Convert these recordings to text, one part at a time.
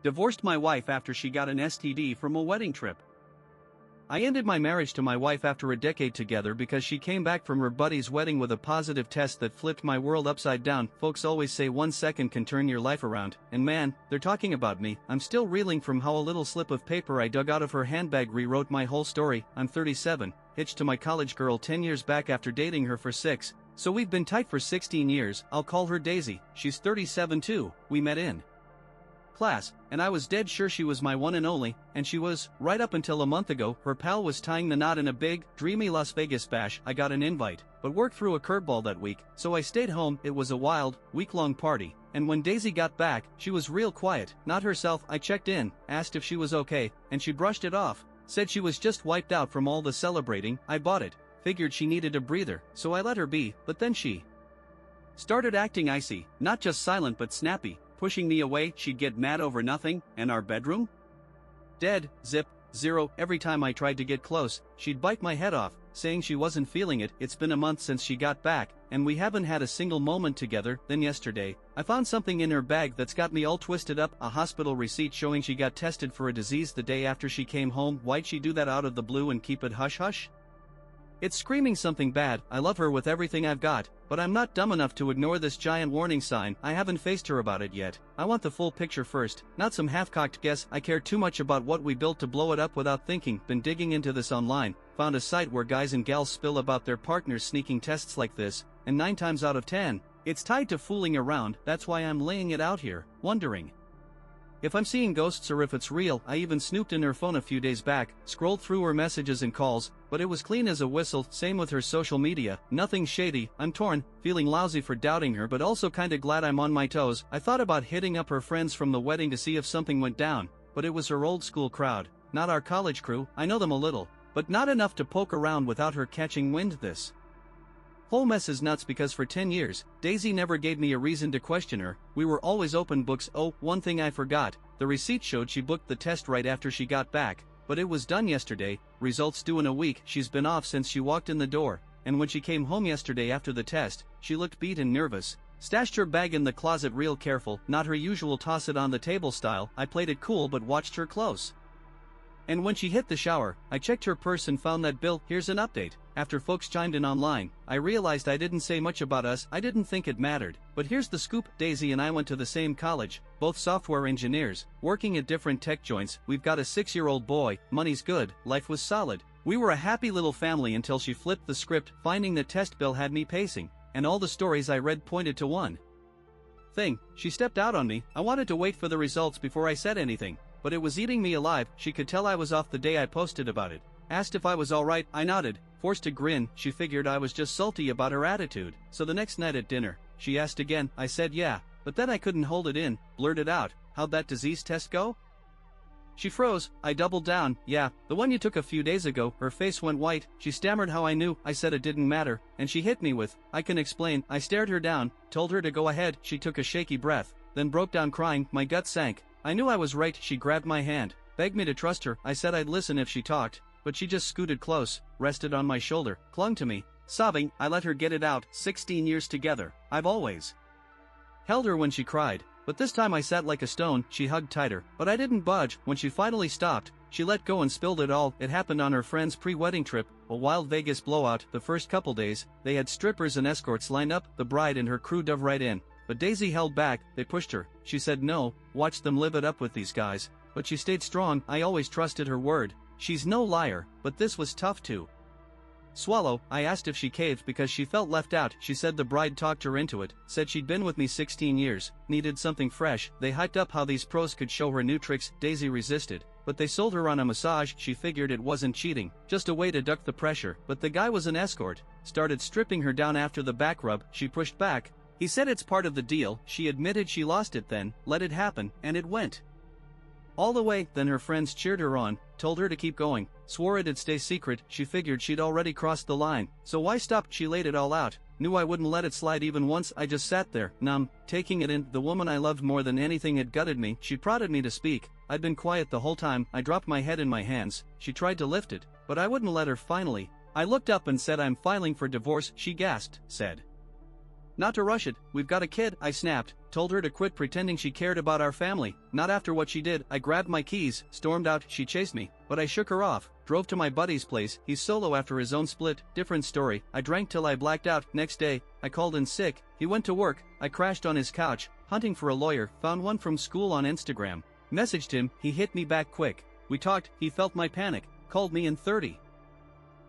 Divorced my wife after she got an STD from a wedding trip. I ended my marriage to my wife after a decade together because she came back from her buddy's wedding with a positive test that flipped my world upside down. Folks always say 1 second can turn your life around, and man, they're talking about me. I'm still reeling from how a little slip of paper I dug out of her handbag rewrote my whole story. I'm 37, hitched to my college girl 10 years back after dating her for 6, so we've been tight for 16 years. I'll call her Daisy. She's 37 too. We met in class, and I was dead sure she was my one and only, and she was, right up until a month ago. Her pal was tying the knot in a big, dreamy Las Vegas bash. I got an invite, but work threw a curveball that week, so I stayed home. It was a wild, week-long party, and when Daisy got back, she was real quiet, not herself. I checked in, asked if she was okay, and she brushed it off, said she was just wiped out from all the celebrating. I bought it, figured she needed a breather, so I let her be, but then she started acting icy, not just silent but snappy, pushing me away. She'd get mad over nothing, and our bedroom? Dead, zip, zero. Every time I tried to get close, she'd bite my head off, saying she wasn't feeling it. It's been a month since she got back, and we haven't had a single moment together. Then yesterday, I found something in her bag that's got me all twisted up, a hospital receipt showing she got tested for a disease the day after she came home. Why'd she do that out of the blue and keep it hush-hush? It's screaming something bad. I love her with everything I've got, but I'm not dumb enough to ignore this giant warning sign. I haven't faced her about it yet. I want the full picture first, not some half-cocked guess. I care too much about what we built to blow it up without thinking. Been digging into this online, found a site where guys and gals spill about their partners sneaking tests like this, and 9 times out of 10, it's tied to fooling around. That's why I'm laying it out here, wondering if I'm seeing ghosts or if it's real. I even snooped in her phone a few days back, scrolled through her messages and calls, but it was clean as a whistle. Same with her social media, nothing shady. I'm torn, feeling lousy for doubting her but also kinda glad I'm on my toes. I thought about hitting up her friends from the wedding to see if something went down, but it was her old school crowd, not our college crew. I know them a little, but not enough to poke around without her catching wind. This whole mess is nuts because for 10 years, Daisy never gave me a reason to question her. We were always open books. Oh, one thing I forgot, the receipt showed she booked the test right after she got back, but it was done yesterday, results due in a week. She's been off since she walked in the door, and when she came home yesterday after the test, she looked beat and nervous. Stashed her bag in the closet real careful, not her usual toss it on the table style. I played it cool but watched her close. And when she hit the shower, I checked her purse and found that bill. Here's an update. After folks chimed in online, I realized I didn't say much about us. I didn't think it mattered. But here's the scoop. Daisy and I went to the same college, both software engineers, working at different tech joints. We've got a 6-year-old boy. Money's good. Life was solid. We were a happy little family until she flipped the script. Finding the test bill had me pacing, and all the stories I read pointed to one thing. She stepped out on me. I wanted to wait for the results before I said anything, but it was eating me alive. She could tell I was off the day I posted about it. Asked if I was alright. I nodded, forced a grin. She figured I was just salty about her attitude. So the next night at dinner, she asked again. I said yeah, but then I couldn't hold it in, blurted out, how'd that disease test go? She froze. I doubled down. Yeah, the one you took a few days ago. Her face went white. She stammered how I knew. I said it didn't matter, and she hit me with, I can explain. I stared her down, told her to go ahead. She took a shaky breath, then broke down crying. My gut sank. I knew I was right. She grabbed my hand, begged me to trust her. I said I'd listen if she talked, but she just scooted close, rested on my shoulder, clung to me. Sobbing, I let her get it out. 16 years together. I've always held her when she cried, but this time I sat like a stone. She hugged tighter, but I didn't budge. When she finally stopped, she let go and spilled it all. It happened on her friend's pre-wedding trip, a wild Vegas blowout. The first couple days, they had strippers and escorts lined up. The bride and her crew dove right in, but Daisy held back. They pushed her. She said no, watch them live it up with these guys. But she stayed strong. I always trusted her word. She's no liar, but this was tough to swallow. I asked if she caved because she felt left out. She said the bride talked her into it, said she'd been with me 16 years, needed something fresh. They hyped up how these pros could show her new tricks. Daisy resisted, but they sold her on a massage. She figured it wasn't cheating, just a way to duck the pressure. But the guy was an escort, started stripping her down after the back rub. She pushed back. He said it's part of the deal. She admitted she lost it then, let it happen, and it went all the way. Then her friends cheered her on, told her to keep going, swore it'd stay secret. She figured she'd already crossed the line, so why stop? She laid it all out, knew I wouldn't let it slide even once. I just sat there, numb, taking it in. The woman I loved more than anything had gutted me. She prodded me to speak. I'd been quiet the whole time. I dropped my head in my hands. She tried to lift it, but I wouldn't let her. Finally, I looked up and said, I'm filing for divorce. She gasped, said, not to rush it, we've got a kid. I snapped, told her to quit pretending she cared about our family. Not after what she did. I grabbed my keys, stormed out. She chased me, but I shook her off. Drove to my buddy's place. He's solo after his own split. Different story. I drank till I blacked out. Next day, I called in sick. He went to work. I crashed on his couch, hunting for a lawyer. Found one from school on Instagram. Messaged him. He hit me back quick. We talked. He felt my panic. Called me in 30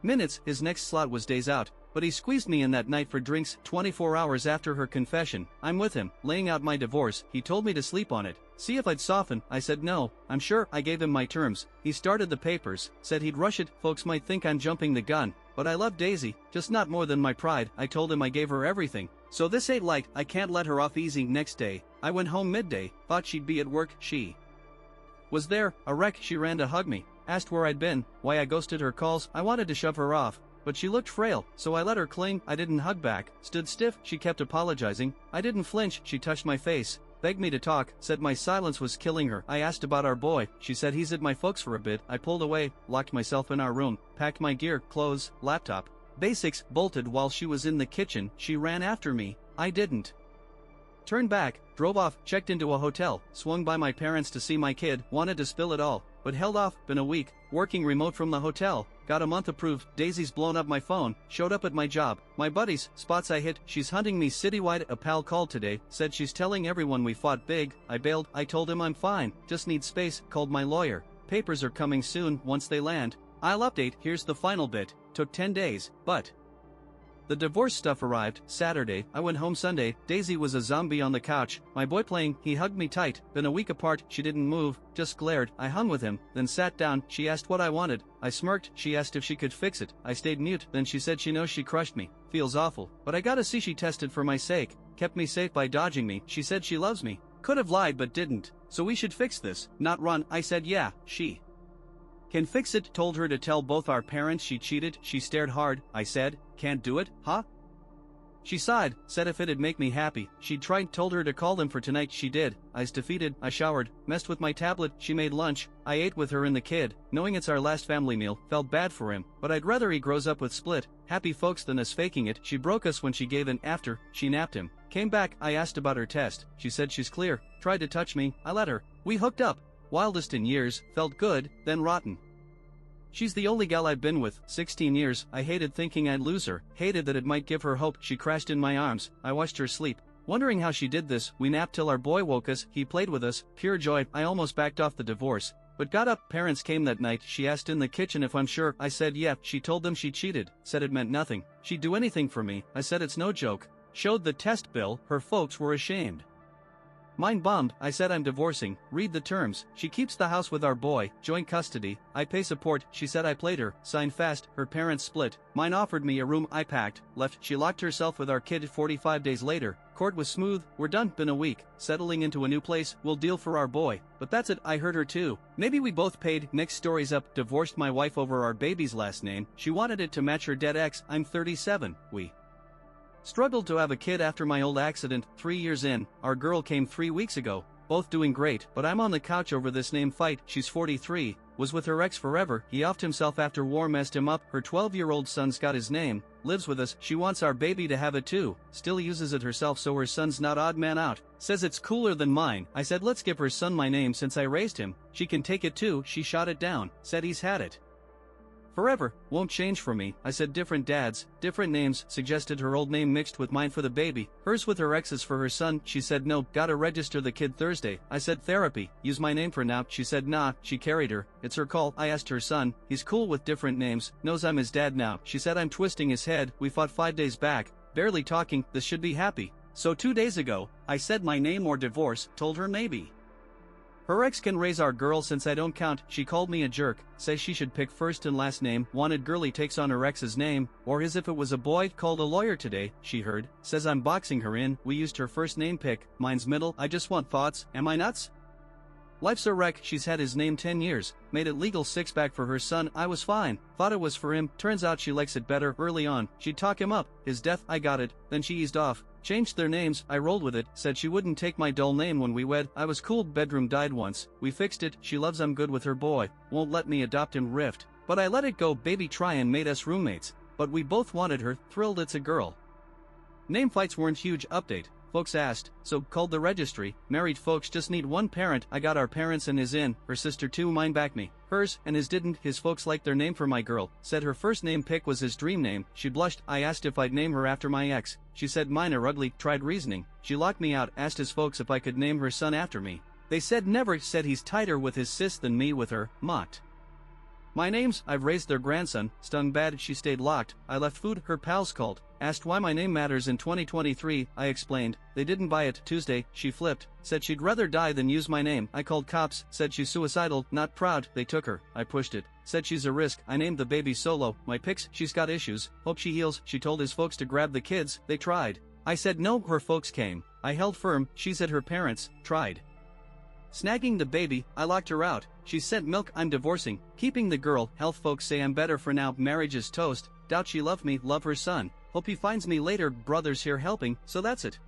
minutes. His next slot was days out, but he squeezed me in that night for drinks. 24 hours after her confession, I'm with him, laying out my divorce. He told me to sleep on it, see if I'd soften. I said no. I'm sure. I gave him my terms. He started the papers, said he'd rush it. Folks might think I'm jumping the gun, but I love Daisy, just not more than my pride. I told him I gave her everything, so this ain't light. I can't let her off easy. Next day, I went home midday, thought she'd be at work. She was there, a wreck. She ran to hug me, asked where I'd been, why I ghosted her calls. I wanted to shove her off, but she looked frail, so I let her cling. I didn't hug back, stood stiff. She kept apologizing. I didn't flinch. She touched my face, begged me to talk, said my silence was killing her. I asked about our boy. She said he's at my folks for a bit. I pulled away, locked myself in our room, packed my gear, clothes, laptop, basics, bolted while she was in the kitchen. She ran after me. I didn't turn back, drove off, checked into a hotel, swung by my parents to see my kid, wanted to spill it all, but held off. Been a week, working remote from the hotel, got a month approved. Daisy's blown up my phone, showed up at my job, my buddies, spots I hit. She's hunting me citywide. A pal called today, said she's telling everyone we fought big. I bailed. I told him I'm fine, just need space. Called my lawyer. Papers are coming soon. Once they land, I'll update. Here's the final bit. Took 10 days, but the divorce stuff arrived Saturday. I went home Sunday. Daisy was a zombie on the couch, my boy playing. He hugged me tight. Been a week apart. She didn't move, just glared. I hung with him, then sat down. She asked what I wanted. I smirked. She asked if she could fix it. I stayed mute. Then she said she knows she crushed me. Feels awful, but I gotta see. She tested for my sake, kept me safe by dodging me. She said she loves me. Could have lied but didn't. So we should fix this, not run. I said yeah, she can fix it. Told her to tell both our parents she cheated. She stared hard. I said, can't do it, huh? She sighed, said if it'd make me happy. She'd tried. Told her to call them for tonight. She did. I was defeated. I showered, messed with my tablet. She made lunch. I ate with her and the kid, knowing it's our last family meal. Felt bad for him, but I'd rather he grows up with split, happy folks than us faking it. She broke us when she gave in. After she napped him, came back. I asked about her test. She said she's clear. Tried to touch me. I let her. We hooked up. Wildest in years. Felt good, then rotten. She's the only gal I've been with, 16 years. I hated thinking I'd lose her, hated that it might give her hope. She crashed in my arms. I watched her sleep, wondering how she did this. We napped till our boy woke us. He played with us, pure joy. I almost backed off the divorce, but got up. Parents came that night. She asked in the kitchen if I'm sure. I said yeah. She told them she cheated, said it meant nothing. She'd do anything for me. I said it's no joke. Showed the test bill. Her folks were ashamed. Mind bummed. I said I'm divorcing. Read the terms. She keeps the house with our boy, joint custody. I pay support. She said I played her. Signed fast. Her parents split. Mine offered me a room. I packed, left. She locked herself with our kid. 45 days later, court was smooth. We're done. Been a week, settling into a new place. We'll deal for our boy, but that's it. I heard her too. Maybe we both paid. Next story's up. Divorced my wife over our baby's last name. She wanted it to match her dead ex. I'm 37. We struggled to have a kid after my old accident. 3 years in, our girl came 3 weeks ago. Both doing great, but I'm on the couch over this name fight. She's 43, was with her ex forever. He offed himself after war messed him up. Her 12-year-old son's got his name, lives with us. She wants our baby to have it too, still uses it herself so her son's not odd man out. Says it's cooler than mine. I said let's give her son my name since I raised him. She can take it too. She shot it down, said he's had it forever, won't change for me. I said different dads, different names, suggested her old name mixed with mine for the baby, hers with her ex's for her son. She said no, gotta register the kid Thursday. I said therapy, use my name for now. She said nah, she carried her, it's her call. I asked her son, he's cool with different names, knows I'm his dad now. She said I'm twisting his head. We fought 5 days back, barely talking. This should be happy. So 2 days ago, I said my name or divorce. Told her maybe her ex can raise our girl since I don't count. She called me a jerk, says she should pick first and last name. Wanted girly takes on her ex's name, or his if it was a boy. Called a lawyer today, she heard, says I'm boxing her in. We used her first name pick, mine's middle. I just want thoughts. Am I nuts? Life's a wreck. She's had his name 10 years, made it legal 6-pack for her son. I was fine, thought it was for him. Turns out she likes it better. Early on, she'd talk him up. His death, I got it, then she eased off. Changed their names. I rolled with it, said she wouldn't take my dull name when we wed. I was cool. Bedroom died once, we fixed it. She loves I'm good with her boy, won't let me adopt him. Rift, but I let it go. Baby try and made us roommates, but we both wanted her. Thrilled it's a girl. Name fights weren't huge. Update, Folks asked, so called the registry. Married folks just need one parent. I got our parents and his in, her sister too, mine back me. Hers and his didn't. His folks liked their name for my girl, said her first name pick was his dream name. She blushed. I asked if I'd name her after my ex. She said mine are ugly. Tried reasoning. She locked me out. Asked his folks if I could name her son after me. They said never. Said he's tighter with his sis than me with her. Mocked my names. I've raised their grandson. Stung bad. She stayed locked. I left food. Her pals called. Asked why my name matters in 2023. I explained. They didn't buy it. Tuesday, she flipped. Said she'd rather die than use my name. I called cops. Said she's suicidal. Not proud. They took her. I pushed it. Said she's a risk. I named the baby Solo. My picks. She's got issues. Hope she heals. She told his folks to grab the kids. They tried. I said no. Her folks came. I held firm. She said her parents tried snagging the baby. I locked her out. She sent milk. I'm divorcing. Keeping the girl. Health folks say I'm better for now. Marriage is toast. Doubt she loved me. Love her son. Hope he finds me later. Brothers here helping. So that's it.